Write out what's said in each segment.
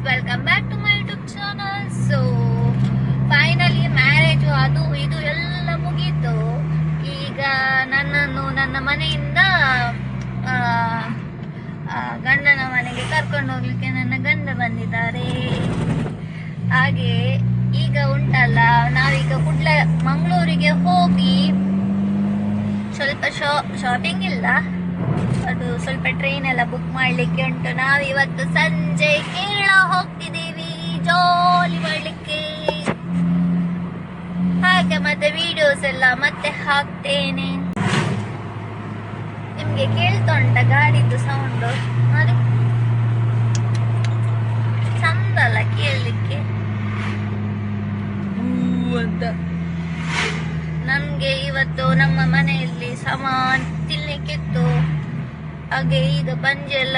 Welcome back to my YouTube channel. So finally marriage ಅದು ಇದು ಎಲ್ಲ ಮುಗೀತು. ಈಗ ನನ್ನನ್ನು ನನ್ನ ಮನೆಯಿಂದ ಗಂಡನ ಮನೆಗೆ ಕರ್ಕೊಂಡು ಹೋಗ್ಲಿಕ್ಕೆ ನನ್ನ ಗಂಡ ಬಂದಿದ್ದಾರೆ. ಹಾಗೆ ಈಗ ಉಂಟಲ್ಲ, ನಾವೀಗ ಮಂಗಳೂರಿಗೆ ಹೋಗಿ ಸ್ವಲ್ಪ ಶಾಪಿಂಗ್ ಇಲ್ಲ, ಅದು ಸ್ವಲ್ಪ ಟ್ರೈನ್ ಎಲ್ಲ ಬುಕ್ ಮಾಡ್ಲಿಕ್ಕೆ ಉಂಟು. ನಾವಿವತ್ತು ಸಂಜೆ ಕೇರಳ ಹೋಗ್ತಿದ್ದೀವಿ ಜಾಲಿ ಮಾಡ್ಲಿಕ್ಕೆ. ಹಾಗೆ ಮತ್ತೆ ವಿಡಿಯೋಸ್ ಎಲ್ಲ ಮತ್ತೆ ಹಾಕ್ತೇನೆ. ನಿಮ್ಗೆ ಕೇಳ್ತಾ ಉಂಟ ಗಾಡಿದು ಸೌಂಡ್? ನೋಡಿ ಚಂದಲ್ಲ ಕೇಳಲಿಕ್ಕೆ ಅಂತ. ನಮ್ಗೆ ಇವತ್ತು ನಮ್ಮ ಮನೆಯಲ್ಲಿ ಸಾಮಾನ್ ತಿನ್ಲಿಕ್ಕಿತ್ತು. ಹಾಗೆ ಈಗ ಬಂಜೆ ಎಲ್ಲ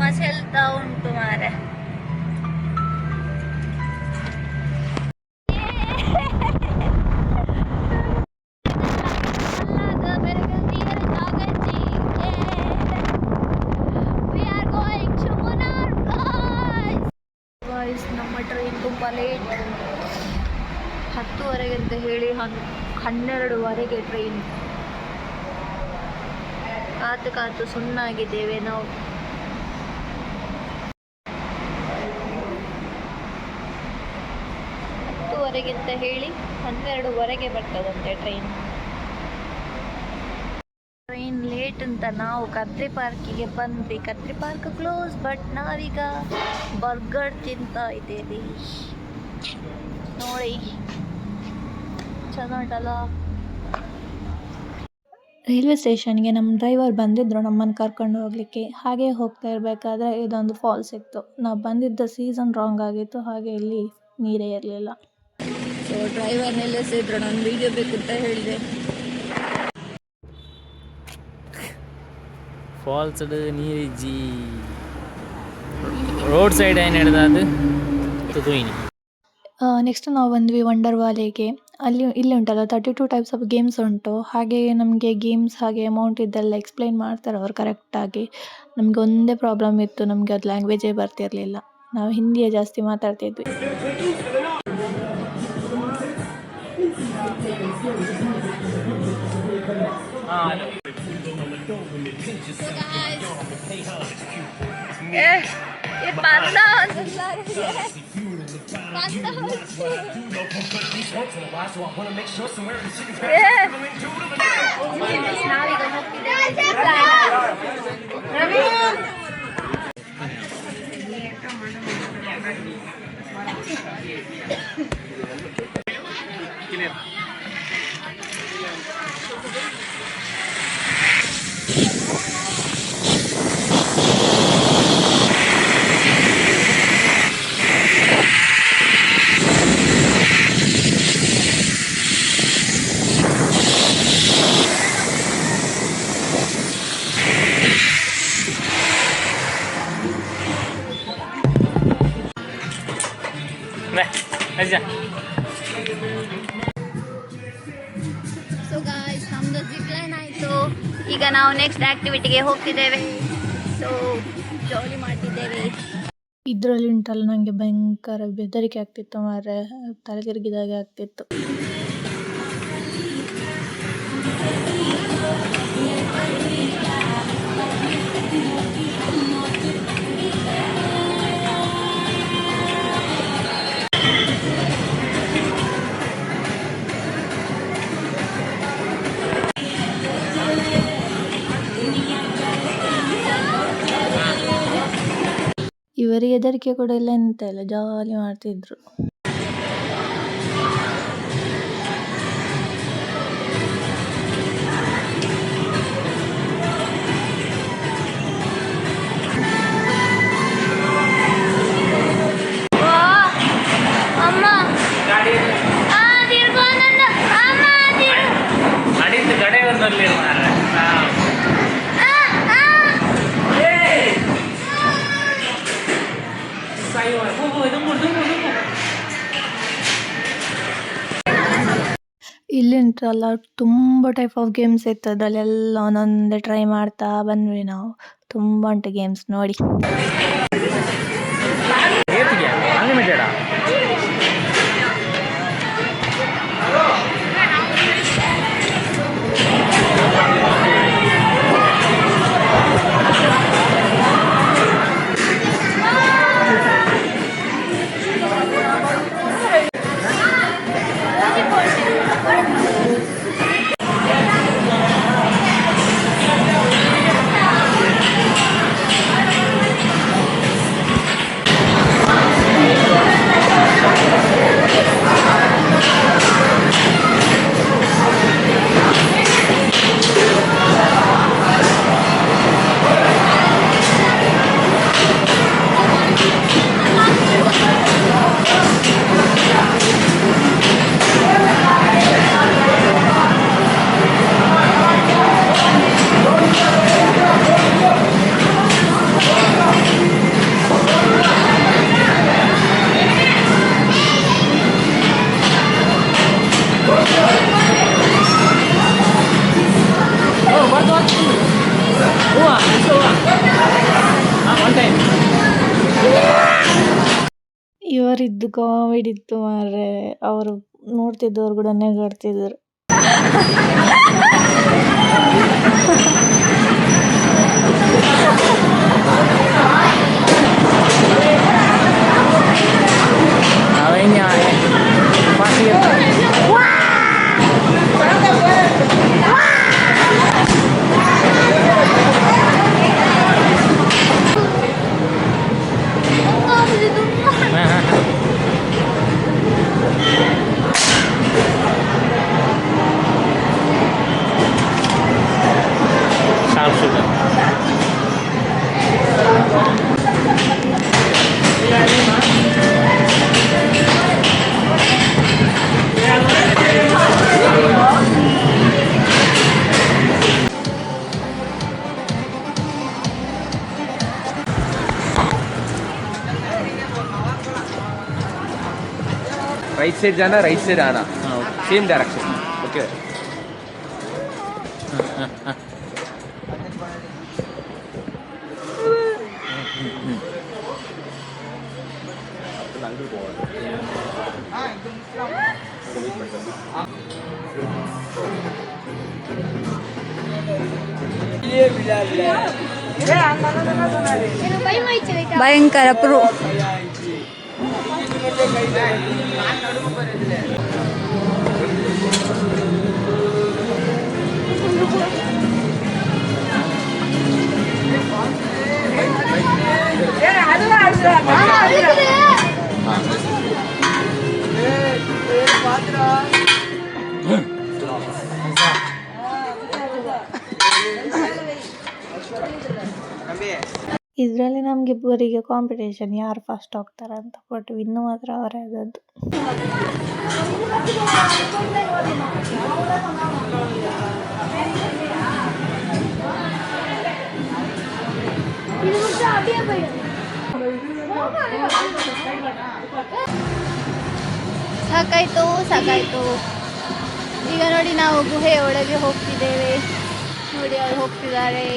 ಮಸೆಲ್ತಾ ಉಂಟು ಮಾರೆ. ನಮ್ಮ ಟ್ರೈನ್ ತುಂಬ ಲೇಟ್, 10:30 ಅಂತ ಹೇಳಿ 12:30 ಟ್ರೈನ್. ಕಾತು ಸುಣ್ಣಾಗಿದ್ದೇವೆ ನಾವು. ಅಂತ ಹೇಳಿ 12:30 ಬರ್ತದಂತೆ ಟ್ರೈನ್. ಟ್ರೈನ್ ಲೇಟ್ ಅಂತ ನಾವು ಕದ್ರಿ ಪಾರ್ಕಿಗೆ ಬಂದ್ವಿ. ಕದ್ರಿ ಪಾರ್ಕ್ ಕ್ಲೋಸ್, ಬಟ್ ನಾವೀಗ ಬರ್ಗರ್ ತಿಂತಾ ಇದ್ದೇವೆ. ನೋಡಿ ಚೆನ್ನಾಗಲ್ಲ. ರೈಲ್ವೆ ಸ್ಟೇಷನ್ಗೆ ನಮ್ಮ ಡ್ರೈವರ್ ಬಂದಿದ್ದರು ನಮ್ಮನ್ನು ಕರ್ಕೊಂಡು ಹೋಗಲಿಕ್ಕೆ. ಹಾಗೆ ಹೋಗ್ತಾ ಇರಬೇಕಾದ್ರೆ ಇದೊಂದು ಫಾಲ್ಸ್ ಇತ್ತು. ನಾವು ಬಂದಿದ್ದ ಸೀಸನ್ ರಾಂಗ್ ಆಗಿತ್ತು, ಹಾಗೆ ಇಲ್ಲಿ ನೀರೇ ಇರಲಿಲ್ಲ. ಸೊ ಡ್ರೈವರ್ ನಿಲ್ಲಿಸಿದ್ರು, ನಾನು ವೀಡಿಯೋ ಬೇಕು ಅಂತ ಹೇಳಿದೆ. ಫಾಲ್ಸ್ ನೀರಿಜ್ಜಿ ರೋಡ್ ಸೈಡ್ ಏನು ಹೇಳಿದ ಅದು ತುದುಯಿನಿ. ನೆಕ್ಸ್ಟ್ ನಾವು ಬಂದ್ವಿ ವಂಡರ್ ವಾಲೆಗೆ. ಇಲ್ಲಿ ಉಂಟಲ್ಲ 32 ಟೈಪ್ಸ್ ಆಫ್ ಗೇಮ್ಸ್ ಉಂಟು. ಹಾಗೆ ನಮಗೆ ಗೇಮ್ಸ್ ಹಾಗೆ ಅಮೌಂಟ್ ಇದೆಲ್ಲ ಎಕ್ಸ್ಪ್ಲೈನ್ ಮಾಡ್ತಾರೆ ಅವರು ಕರೆಕ್ಟಾಗಿ. ನಮಗೆ ಒಂದೇ ಪ್ರಾಬ್ಲಮ್ ಇತ್ತು, ನಮಗೆ ಅದು ಲ್ಯಾಂಗ್ವೇಜೇ ಬರ್ತಿರಲಿಲ್ಲ. ನಾವು ಹಿಂದಿಯೇ ಜಾಸ್ತಿ ಮಾತಾಡ್ತಿದ್ವಿ. ಸೊ ಗಾಯ್ಸ್, ನಮ್ದು ಜಿಪ್ಲೈನ್ ಆಯಿತು. ಈಗ ನಾವು ನೆಕ್ಸ್ಟ್ ಆಕ್ಟಿವಿಟಿಗೆ ಹೋಗ್ತಿದ್ದೇವೆ. ಸೊ ಜಾಲಿ ಮಾಡ್ತಿದ್ದೇವೆ. ಇದರಲ್ಲಿ ಉಂಟಲ್ಲ, ನನಗೆ ಭಯಂಕರ ಬೆದರಿಕೆ ಆಗ್ತಿತ್ತು ಮಾರೆ, ತಲೆ ತಿರುಗಿದಾಗೆ ಆಗ್ತಿತ್ತು. ಇವರಿಗೆ ಹೆದರಿಕೆ ಕೂಡ ಇಲ್ಲ, ಎಂತ ಇಲ್ಲ, ಜಾಲಿ ಮಾಡ್ತಿದ್ರು. ಇಲ್ಲಿ ಉಂಟಲ್ಲ ತುಂಬ ಟೈಪ್ ಆಫ್ ಗೇಮ್ಸ್ ಇತ್ತು. ಅದರಲ್ಲೆಲ್ಲ ಒಂದೊಂದೇ ಟ್ರೈ ಮಾಡ್ತಾ ಬಂದ್ವಿ ನಾವು. ತುಂಬ ಉಂಟು ಗೇಮ್ಸ್ ನೋಡಿ. ಇವರಿದ್ದು ಕಾಮಿಡಿ ಇತ್ತು ಮಾರ್ರೆ. ಅವರು ನೋಡ್ತಿದ್ದವ್ರು ಕೂಡ ನಗಾಡ್ತಿದ್ರು. Awalnya pasir. Sharp shooter. Right side जाना, राइट साइड आना, सेम डायरेक्शन. ओके. ಭಯಂಕರ ಪ್ರೋ. ಇದರಲ್ಲಿ ನಮಗೆ ಇಬ್ಬರಿಗೆ ಕಾಂಪಿಟೇಷನ್ ಯಾರು ಫಸ್ಟ್ ಹೋಗ್ತಾರಂತ. ಬಟ್ ವಿನ್ನು ಮಾತ್ರ ಅವರೇ ಆದದ್ದು. ಸಾಕಾಯ್ತು. ಈಗ ನೋಡಿ ನಾವು ಗುಹೆ ಒಳಗೆ ಹೋಗ್ತಿದ್ದೇವೆ. ನೋಡಿ ಅವ್ರು ಹೋಗ್ತಿದ್ದಾರೆ.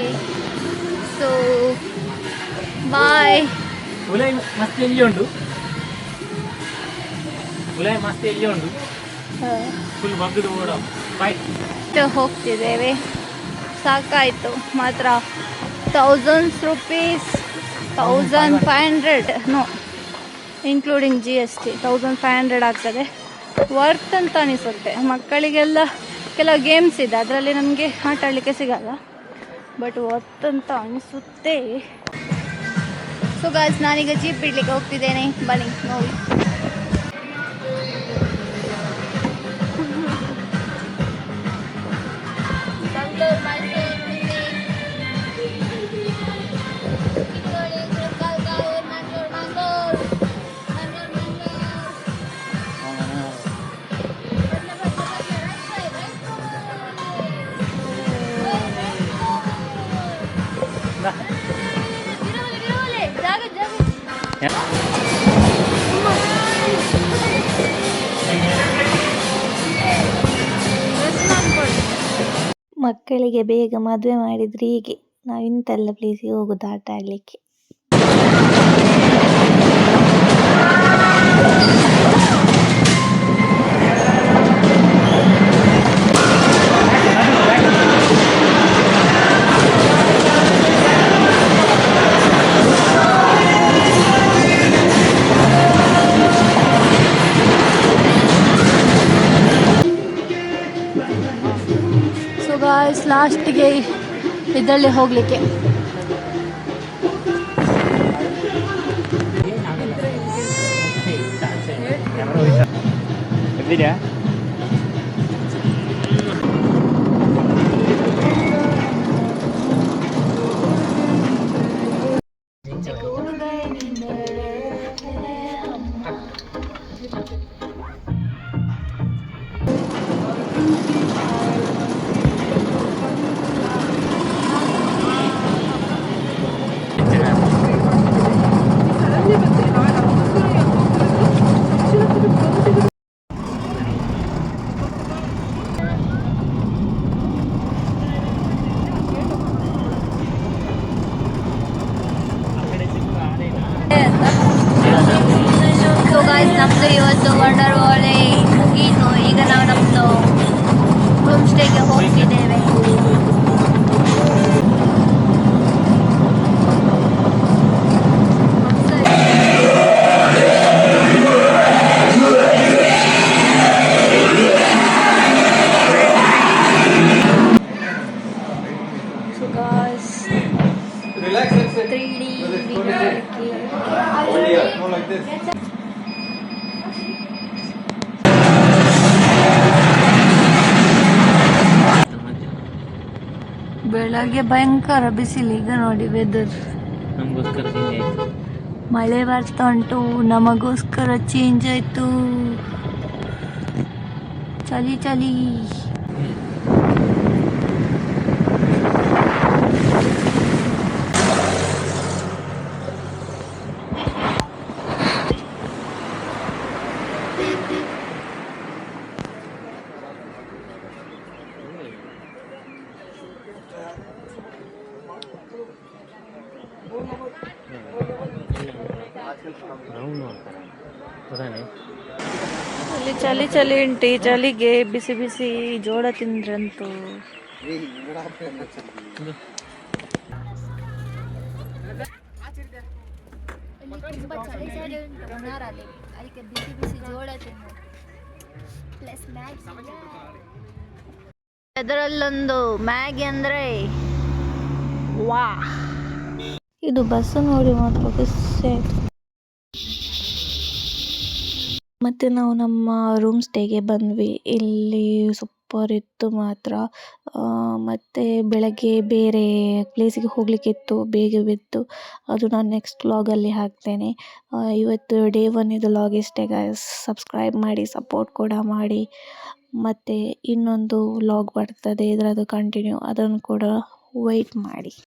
So bye. ಉಲೈ ಮಸ್ತ್ ಎಲ್ಲಿ ಉಂಟು ಫುಲ್ ಬಗ್ಗದು ಓಡ ಬಾಯ್. ಹೋಗ್ತಿದ್ದೇವೆ. ಸಾಕಾಯಿತು ಮಾತ್ರ. 1000 rupees, 1500 ನೋ ಇನ್ಕ್ಲೂಡಿಂಗ್ GST 1500 ಆಗ್ತದೆ. ವರ್ತ್ ಅಂತ ಅನಿಸುತ್ತೆ. ಮಕ್ಕಳಿಗೆಲ್ಲ ಕೆಲವು ಗೇಮ್ಸ್ ಇದೆ, ಅದರಲ್ಲಿ ನಮಗೆ ಆಟ ಆಡಲಿಕ್ಕೆ ಸಿಗಲ್ಲ. ಬಟ್ ವರ್ತ್ ಅಂತ ಅನಿಸುತ್ತೆ. ಸೊ ಗಾಯ್ಸ್, ನಾನೀಗ ಜೀಪ್ ಬಿಡ್ಲಿಕ್ಕೆ ಹೋಗ್ತಿದ್ದೇನೆ. ಬನ್ನಿ ನೋಡಿ. ಮಕ್ಕಳಿಗೆ ಬೇಗ ಮದುವೆ ಮಾಡಿದ್ರೆ ಹೀಗೆ ನಾವು ಇಂತೆಲ್ಲ ಪ್ಲೇಸಿಗೆ ಹೋಗೋದು ಆಟ ಆಡಲಿಕ್ಕೆ. ಲಾಸ್ಟಿಗೆ ಇದರಲ್ಲಿ ಹೋಗಲಿಕ್ಕೆ ಇವತ್ತು ವಂಡರ್ ವಾಲೆ ಮುಗೀತು. ಈಗ ನಾವು ನಮ್ಮದು ರೂಮ್ ಸ್ಟೇಗೆ ಹೋಗ್ತಿದ್ದೇವೆ. So guys, 3D ಬೆಳಗ್ಗೆ ಭಯಂಕರ ಬಿಸಿಲು. ಈಗ ನೋಡಿ ವೆದರ್ ನಮಗೋಸ್ಕರ ಚೇಂಜ್ ಆಯಿತು. ಮಳೆ ಬರ್ತಾ ಉಂಟು, ನಮಗೋಸ್ಕರ ಚೇಂಜ್ ಆಯಿತು. ಚಳಿ ಚಳಿ. ಇಲ್ಲಿ ಚಳಿ ಚಳಿ ಉಂಟು. ಈ ಚಳಿಗೆ ಬಿಸಿ ಬಿಸಿ ಜೋಳ ತಿಂದ್ರಂತೂ. ತುಂಬಾ ಚಳಿ ಚಳಿ ಉಂಟು ಮುನ್ನಾರಲ್ಲಿ, ಅದಕ್ಕೆ ಬಿಸಿ ಬಿಸಿ ಜೋಳ ತಿನ್ನು ಪ್ಲಸ್ ಮ್ಯಾಗಿ. ಅದರಲ್ಲೊಂದು ಮ್ಯಾಗಿ ಅಂದ್ರೆ ವಾ. ಇದು ಬಸ್ಸು ನೋಡಿ ಮಾತ್ರ ಖುಷಿ ಆಯಿತು. ಮತ್ತು ನಾವು ನಮ್ಮ ರೂಮ್ ಸ್ಟೇಗೆ ಬಂದ್ವಿ. ಇಲ್ಲಿ ಸೂಪರ್ ಇತ್ತು ಮಾತ್ರ. ಮತ್ತು ಬೆಳಗ್ಗೆ ಬೇರೆ ಪ್ಲೇಸಿಗೆ ಹೋಗಲಿಕ್ಕಿತ್ತು, ಬೇಗ ಬಿತ್ತು. ಅದು ನಾನು ನೆಕ್ಸ್ಟ್ ವ್ಲಾಗಲ್ಲಿ ಹಾಕ್ತೇನೆ. ಇವತ್ತು ಡೇ 1 ಇದು ವ್ಲಾಗ್ ಇಷ್ಟೇ ಗೈಸ್. ಸಬ್ಸ್ಕ್ರೈಬ್ ಮಾಡಿ, ಸಪೋರ್ಟ್ ಕೂಡ ಮಾಡಿ. ಮತ್ತು ಇನ್ನೊಂದು ವ್ಲಾಗ್ ಬರ್ತದೆ ಇದರದ್ದು ಕಂಟಿನ್ಯೂ, ಅದನ್ನು ಕೂಡ ವೆಯ್ಟ್ ಮಾಡಿ.